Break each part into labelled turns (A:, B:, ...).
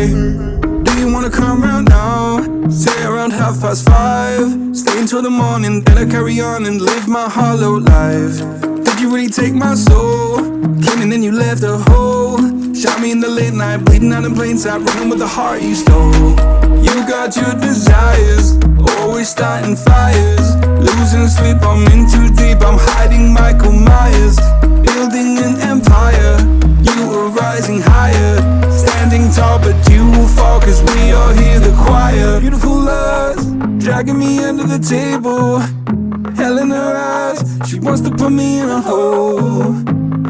A: Hey, do you wanna come round now? Say around 5:30. Stay until the morning, then I carry on and live my hollow life. Did you really take my soul? Came and then you left a hole. Shot me in the late night, bleeding out in plain sight, running with the heart you stole. You got your desires, always starting fires. Losing sleep, I'm in too deep, I'm hiding Michael Myers. Building an empire, you were rising higher. Standing tall, but you will fall, cause we all hear the choir. Beautiful lust, dragging me under the table. Hell in her eyes, she wants to put me in a hole.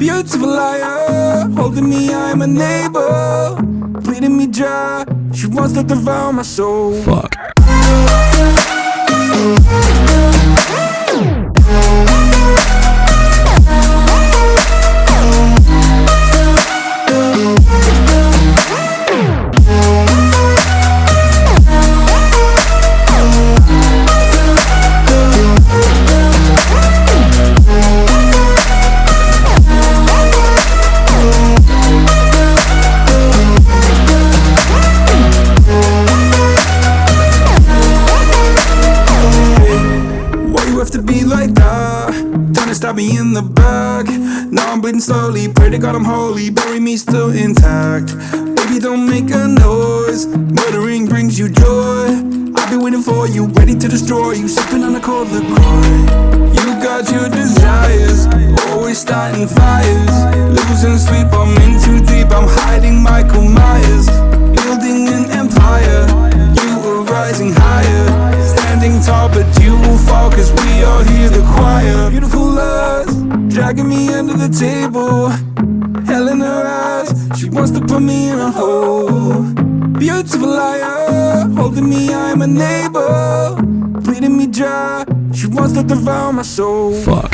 A: Beautiful liar, holding me, I'm a neighbor. Bleeding me dry, she wants to devour my soul.
B: Fuck.
A: Stab me in the back. Now I'm bleeding slowly. Pray to God I'm holy. Bury me still intact. Baby, don't make a noise. Murdering brings you joy. I'll be waiting for you, ready to destroy you. Sipping on a cold liqueur. You got your desires, always starting fires. Losing sleep, I'm in too deep. I'm hiding Michael Myers. Building an empire. You were rising higher. Standing tall, but you will fall, cause we all hear the choir. Beautiful lust, dragging me under the table. Hell in her eyes, she wants to put me in a hole. Beautiful liar, holding me, I'm a neighbor. Bleeding me dry, she wants to devour my soul.
B: Fuck.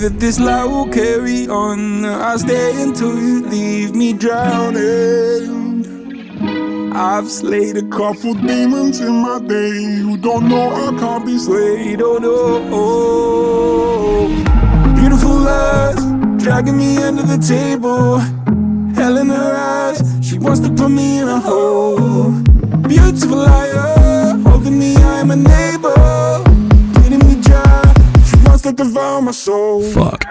A: That this light will carry on. I'll stay until you leave me drowning. I've slayed a couple demons in my day who don't know I can't be slayed. Oh no. Beautiful lust, dragging me under the table. Hell in her eyes, she wants to put me in a hole. Beautiful liar, holding me, I'm a neighbor. Bleeding me dry, she wants to devour my soul.
B: Fuck.